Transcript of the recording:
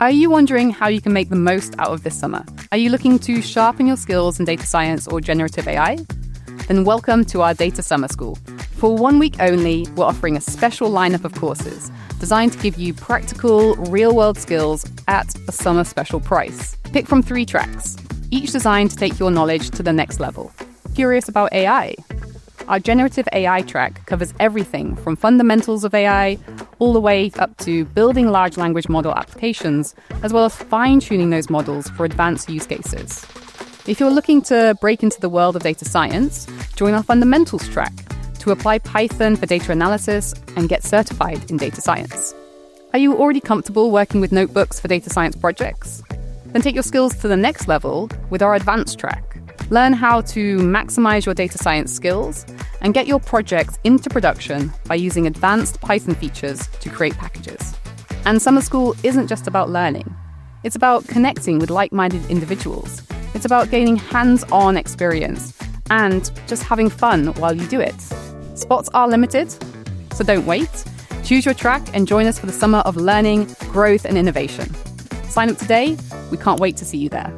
Are you wondering how you can make the most out of this summer? Are you looking to sharpen your skills in data science or generative AI? Then welcome to our Data Summer School. For 1 week only, we're offering a special lineup of courses designed to give you practical, real-world skills at a summer special price. Pick from 3 tracks, each designed to take your knowledge to the next level. Curious about AI? Our Generative AI track covers everything from fundamentals of AI all the way up to building large language model applications, as well as fine-tuning those models for advanced use cases. If you're looking to break into the world of data science, join our fundamentals track to apply Python for data analysis and get certified in data science. Are you already comfortable working with notebooks for data science projects? Then take your skills to the next level with our advanced track. Learn how to maximize your data science skills and get your projects into production by using advanced Python features to create packages. And summer school isn't just about learning. It's about connecting with like-minded individuals. It's about gaining hands-on experience and just having fun while you do it. Spots are limited, so don't wait. Choose your track and join us for the summer of learning, growth, and innovation. Sign up today. We can't wait to see you there.